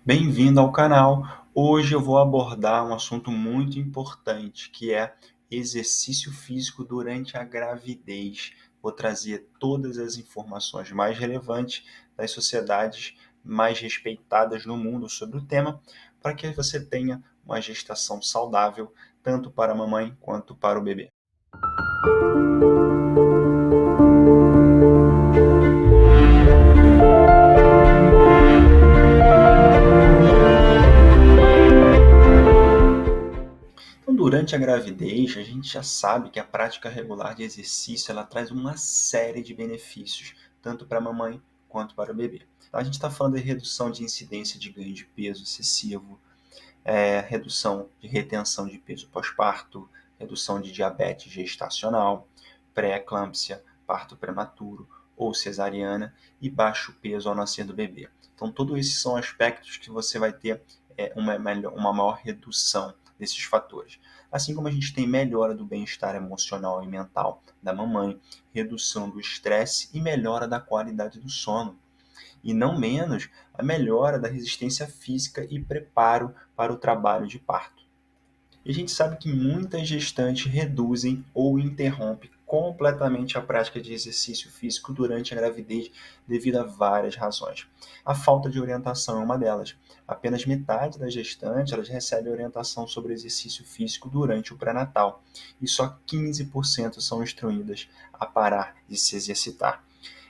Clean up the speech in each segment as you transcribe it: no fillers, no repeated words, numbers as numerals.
Bem-vindo ao canal. Hoje eu vou abordar um assunto muito importante, que é exercício físico durante a gravidez. Vou trazer todas as informações mais relevantes das sociedades mais respeitadas no mundo sobre o tema, para que você tenha uma gestação saudável, tanto para a mamãe quanto para o bebê. Então, durante a gravidez, a gente já sabe que a prática regular de exercício ela traz uma série de benefícios, tanto para a mamãe quanto para o bebê. Então, a gente está falando de redução de incidência de ganho de peso excessivo, redução de retenção de peso pós-parto, redução de diabetes gestacional, pré-eclâmpsia, parto prematuro ou cesariana e baixo peso ao nascer do bebê. Então, todos esses são aspectos que você vai ter uma maior redução desses fatores. Assim como a gente tem melhora do bem-estar emocional e mental da mamãe, redução do estresse e melhora da qualidade do sono. E não menos, a melhora da resistência física e preparo para o trabalho de parto. E a gente sabe que muitas gestantes reduzem ou interrompem completamente a prática de exercício físico durante a gravidez devido a várias razões. A falta de orientação é uma delas. Apenas metade das gestantes elas recebem orientação sobre exercício físico durante o pré-natal e só 15% são instruídas a parar de se exercitar.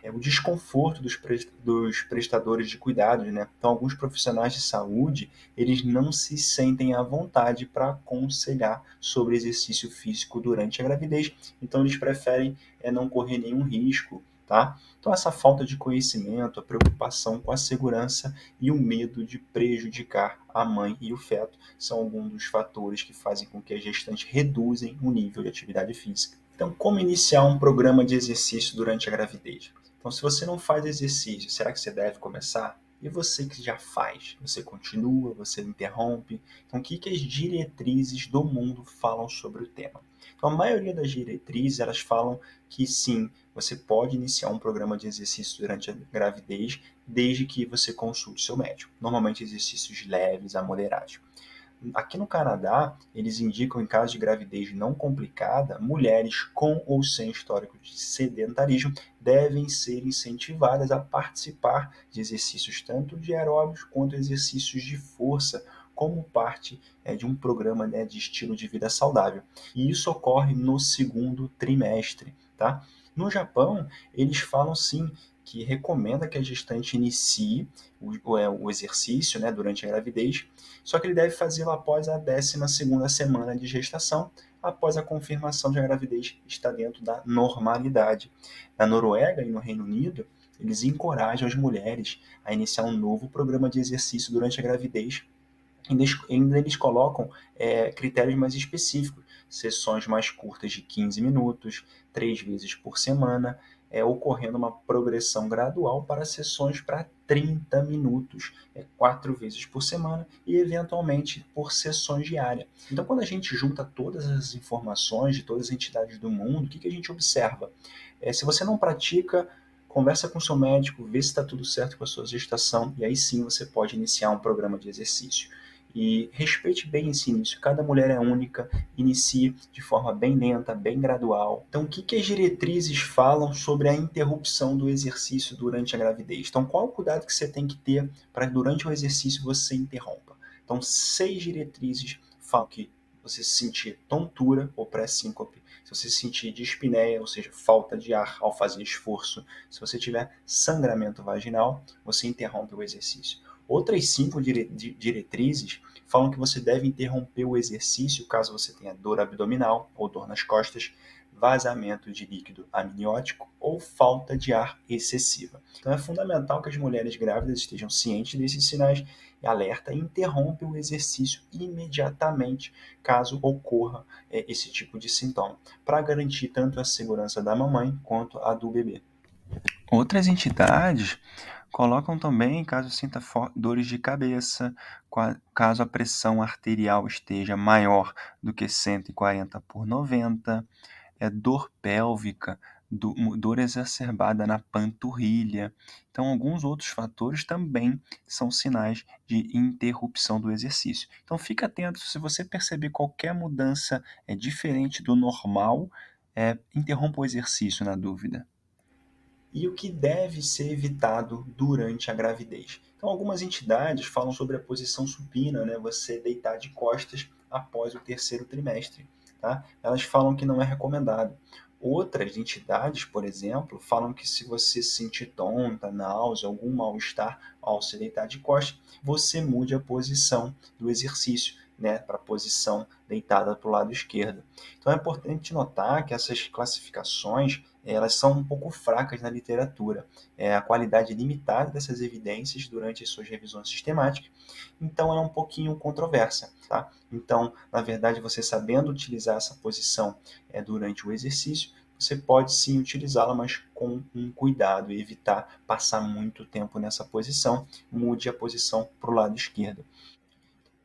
É o desconforto dos prestadores de cuidados, né? Então, alguns profissionais de saúde eles não se sentem à vontade para aconselhar sobre exercício físico durante a gravidez, então eles preferem não correr nenhum risco, tá? Então essa falta de conhecimento, a preocupação com a segurança e o medo de prejudicar a mãe e o feto são alguns dos fatores que fazem com que as gestantes reduzem o nível de atividade física. Então, como iniciar um programa de exercício durante a gravidez? Então, se você não faz exercício, será que você deve começar? E você que já faz? Você continua? Você interrompe? Então, o que as diretrizes do mundo falam sobre o tema? Então, a maioria das diretrizes, elas falam que sim, você pode iniciar um programa de exercício durante a gravidez, desde que você consulte seu médico. Normalmente, exercícios leves a moderados. Aqui no Canadá, eles indicam, em caso de gravidez não complicada, mulheres com ou sem histórico de sedentarismo devem ser incentivadas a participar de exercícios tanto de aeróbicos quanto exercícios de força, como parte de um programa de estilo de vida saudável. E isso ocorre no segundo trimestre, tá? No Japão, eles falam sim que recomenda que a gestante inicie o exercício durante a gravidez, só que ele deve fazê-lo após a 12ª semana de gestação, após a confirmação de a gravidez está dentro da normalidade. Na Noruega e no Reino Unido, eles encorajam as mulheres a iniciar um novo programa de exercício durante a gravidez. Ainda eles colocam critérios mais específicos, sessões mais curtas de 15 minutos, 3 vezes por semana, ocorrendo uma progressão gradual para sessões para 30 minutos, 4 vezes por semana e, eventualmente, por sessões diárias. Então, quando a gente junta todas as informações de todas as entidades do mundo, o que a gente observa? Se você não pratica, conversa com seu médico, vê se está tudo certo com a sua gestação, e aí sim você pode iniciar um programa de exercício. E respeite bem esse início. Cada mulher é única, inicie de forma bem lenta, bem gradual. Então, o que as diretrizes falam sobre a interrupção do exercício durante a gravidez? Então, qual o cuidado que você tem que ter para durante o exercício você interrompa? Então, 6 diretrizes falam que você se sentir tontura ou pré-síncope, se você sentir dispneia, ou seja, falta de ar ao fazer esforço, se você tiver sangramento vaginal, você interrompe o exercício. Outras 5 diretrizes falam que você deve interromper o exercício caso você tenha dor abdominal ou dor nas costas, vazamento de líquido amniótico ou falta de ar excessiva. Então é fundamental que as mulheres grávidas estejam cientes desses sinais e alerta e interrompam o exercício imediatamente caso ocorra esse tipo de sintoma, para garantir tanto a segurança da mamãe quanto a do bebê. Outras entidades colocam também caso sinta dores de cabeça, caso a pressão arterial esteja maior do que 140 por 90, dor pélvica, dor exacerbada na panturrilha. Então, alguns outros fatores também são sinais de interrupção do exercício. Então, fica atento, se você perceber qualquer mudança diferente do normal, interrompa o exercício na dúvida. E o que deve ser evitado durante a gravidez? Então, algumas entidades falam sobre a posição supina, né? Você deitar de costas após o terceiro trimestre, tá? Elas falam que não é recomendado. Outras entidades, por exemplo, falam que se você sentir tonta, náusea, algum mal-estar ao se deitar de costas, você mude a posição do exercício, né, para a posição deitada para o lado esquerdo. Então é importante notar que essas classificações elas são um pouco fracas na literatura. A qualidade limitada dessas evidências durante as suas revisões sistemáticas, então é um pouquinho controversa. Tá? Então, na verdade, você sabendo utilizar essa posição durante o exercício, você pode sim utilizá-la, mas com um cuidado e evitar passar muito tempo nessa posição. Mude a posição para o lado esquerdo.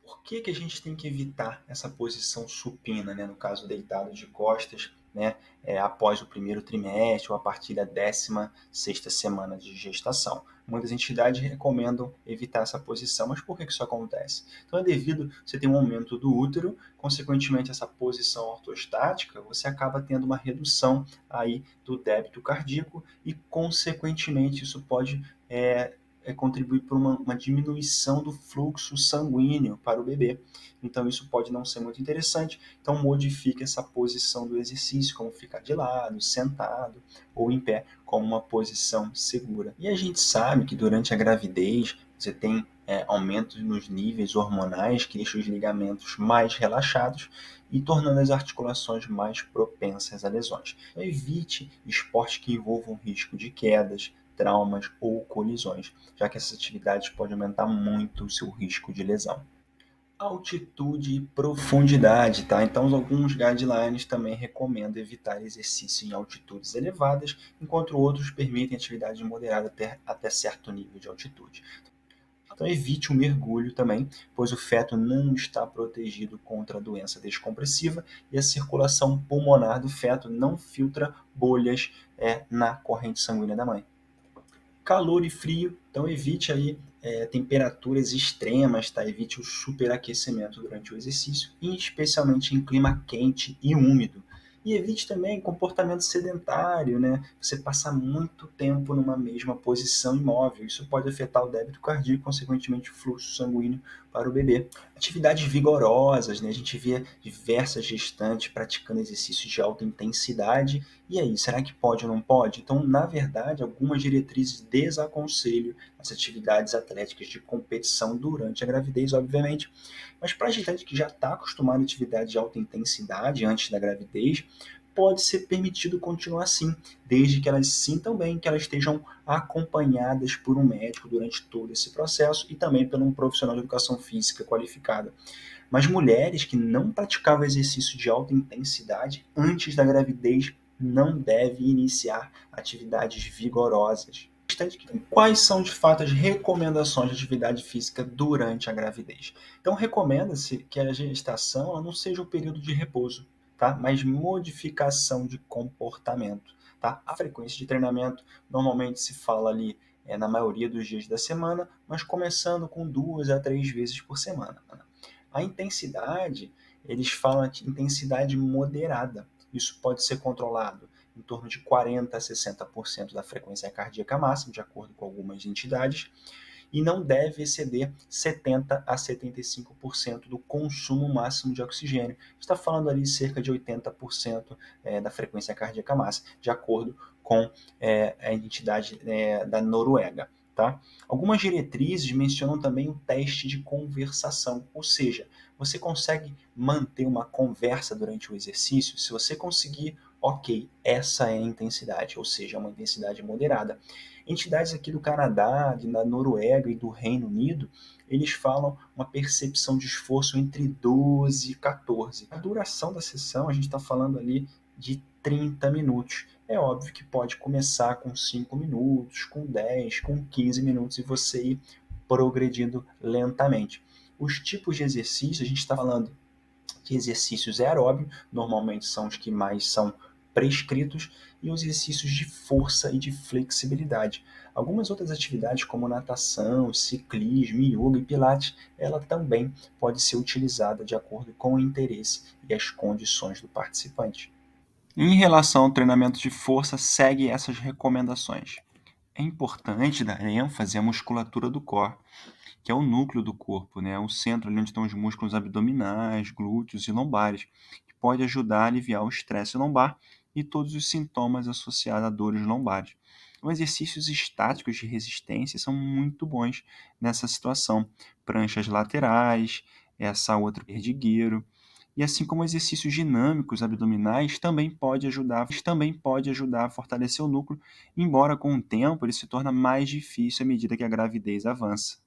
Por que, que a gente tem que evitar essa posição supina, né? No caso, deitado de costas, né? Após o primeiro trimestre ou a partir da 16ª semana de gestação? Muitas entidades recomendam evitar essa posição, mas por que, que isso acontece? Então é devido você ter um aumento do útero, consequentemente essa posição ortostática, você acaba tendo uma redução aí do débito cardíaco e consequentemente isso pode contribuir para uma diminuição do fluxo sanguíneo para o bebê. Então, isso pode não ser muito interessante. Então, modifique essa posição do exercício, como ficar de lado, sentado ou em pé, como uma posição segura. E a gente sabe que durante a gravidez você tem aumentos nos níveis hormonais que deixam os ligamentos mais relaxados e tornando as articulações mais propensas a lesões. Então, evite esportes que envolvam risco de quedas, traumas ou colisões, já que essas atividades podem aumentar muito o seu risco de lesão. Altitude e profundidade, tá? Então, alguns guidelines também recomendam evitar exercício em altitudes elevadas, enquanto outros permitem atividade moderada até certo nível de altitude. Então, evite o mergulho também, pois o feto não está protegido contra a doença descompressiva e a circulação pulmonar do feto não filtra bolhas na corrente sanguínea da mãe. Calor e frio, então evite aí temperaturas extremas, tá? Evite o superaquecimento durante o exercício, e especialmente em clima quente e úmido. E evite também comportamento sedentário, né? Você passar muito tempo numa mesma posição imóvel. Isso pode afetar o débito cardíaco e, consequentemente, o fluxo sanguíneo para o bebê. Atividades vigorosas, né? A gente vê diversas gestantes praticando exercícios de alta intensidade. E aí, será que pode ou não pode? Então, na verdade, algumas diretrizes desaconselham as atividades atléticas de competição durante a gravidez, obviamente. Mas para a gestante que já está acostumada a atividade de alta intensidade antes da gravidez, pode ser permitido continuar assim, desde que elas sintam bem, que elas estejam acompanhadas por um médico durante todo esse processo e também por um profissional de educação física qualificada. Mas mulheres que não praticavam exercício de alta intensidade antes da gravidez não devem iniciar atividades vigorosas. Quais são de fato as recomendações de atividade física durante a gravidez? Então, recomenda-se que a gestação ela não seja o período de repouso, tá? Mas modificação de comportamento. Tá? A frequência de treinamento normalmente se fala ali na maioria dos dias da semana, mas começando com 2 a 3 vezes por semana. A intensidade, eles falam de intensidade moderada. Isso pode ser controlado em torno de 40 a 60% da frequência cardíaca máxima, de acordo com algumas entidades, e não deve exceder 70 a 75% do consumo máximo de oxigênio. Está falando ali cerca de 80% da frequência cardíaca máxima, de acordo com a entidade da Noruega. Tá? Algumas diretrizes mencionam também o teste de conversação, ou seja, você consegue manter uma conversa durante o exercício? Se você conseguir, ok, essa é a intensidade, ou seja, uma intensidade moderada. Entidades aqui do Canadá, da Noruega e do Reino Unido, eles falam uma percepção de esforço entre 12 e 14. A duração da sessão, a gente está falando ali de 30 minutos. É óbvio que pode começar com 5 minutos, com 10, com 15 minutos e você ir progredindo lentamente. Os tipos de exercício, a gente está falando de exercícios aeróbios, normalmente são os que mais são prescritos e os exercícios de força e de flexibilidade. Algumas outras atividades, como natação, ciclismo, yoga e pilates, ela também pode ser utilizada de acordo com o interesse e as condições do participante. Em relação ao treinamento de força, segue essas recomendações. É importante dar ênfase à musculatura do core, que é o núcleo do corpo, né? O centro ali onde estão os músculos abdominais, glúteos e lombares, que pode ajudar a aliviar o estresse lombar e todos os sintomas associados a dores lombares. Então, exercícios estáticos de resistência são muito bons nessa situação. Pranchas laterais, essa outra perdigueiro, e assim como exercícios dinâmicos abdominais também pode ajudar a fortalecer o núcleo, embora com o tempo ele se torna mais difícil à medida que a gravidez avança.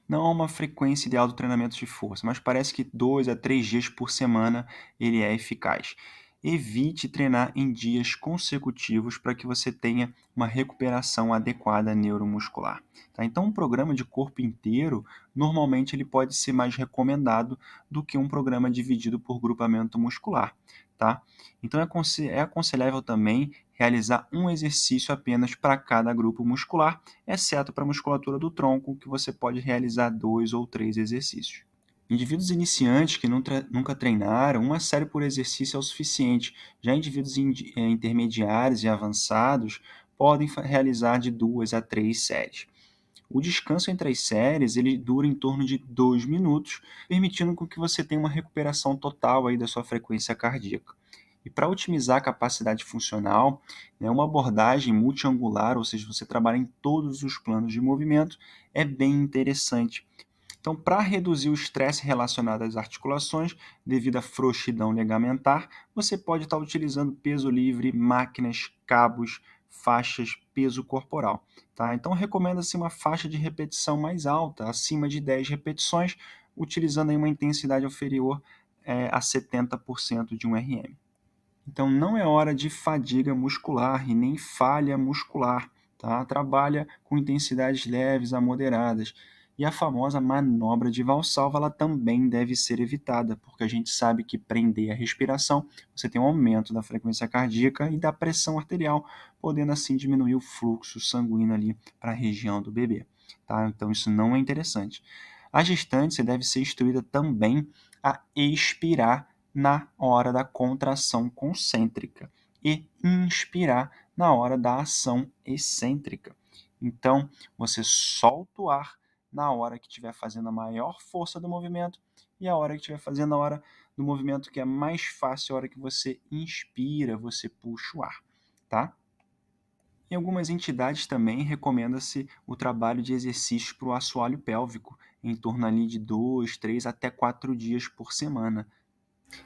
Não há uma frequência ideal do treinamento de força, mas parece que 2 a 3 dias por semana ele é eficaz. Evite treinar em dias consecutivos para que você tenha uma recuperação adequada neuromuscular. Tá? Então, um programa de corpo inteiro, normalmente ele pode ser mais recomendado do que um programa dividido por grupamento muscular. Tá? Então, é aconselhável também realizar um exercício apenas para cada grupo muscular, exceto para a musculatura do tronco, que você pode realizar 2 ou 3 exercícios. Indivíduos iniciantes que nunca treinaram, uma série por exercício é o suficiente. Já indivíduos intermediários e avançados podem realizar de 2 a 3 séries. O descanso entre as séries ele dura em torno de 2 minutos, permitindo com que você tenha uma recuperação total aí da sua frequência cardíaca. E para otimizar a capacidade funcional, né, uma abordagem multiangular, ou seja, você trabalha em todos os planos de movimento, é bem interessante. Então, para reduzir o estresse relacionado às articulações devido à frouxidão ligamentar, você pode estar utilizando peso livre, máquinas, cabos, faixas, peso corporal. Tá? Então, recomenda-se uma faixa de repetição mais alta, acima de 10 repetições, utilizando aí uma intensidade inferior a 70% de um RM. Então, não é hora de fadiga muscular e nem falha muscular. Tá? Trabalha com intensidades leves a moderadas. E a famosa manobra de Valsalva ela também deve ser evitada, porque a gente sabe que prender a respiração, você tem um aumento da frequência cardíaca e da pressão arterial, podendo assim diminuir o fluxo sanguíneo ali para a região do bebê. Tá? Então, isso não é interessante. A gestante você deve ser instruída também a expirar na hora da contração concêntrica e inspirar na hora da ação excêntrica. Então, você solta o ar na hora que estiver fazendo a maior força do movimento e a hora que estiver fazendo a hora do movimento que é mais fácil, a hora que você inspira, você puxa o ar, tá? Em algumas entidades também recomenda-se o trabalho de exercícios para o assoalho pélvico, em torno ali de 2, 3 até 4 dias por semana.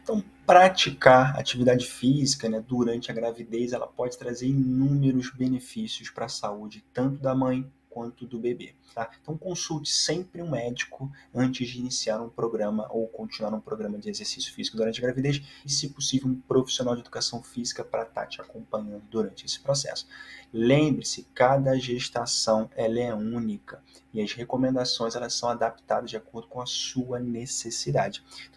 Então, praticar atividade física, né, durante a gravidez, ela pode trazer inúmeros benefícios para a saúde, tanto da mãe quanto do bebê. Tá? Então, consulte sempre um médico antes de iniciar um programa ou continuar um programa de exercício físico durante a gravidez e, se possível, um profissional de educação física para estar te acompanhando durante esse processo. Lembre-se, cada gestação ela é única e as recomendações elas são adaptadas de acordo com a sua necessidade.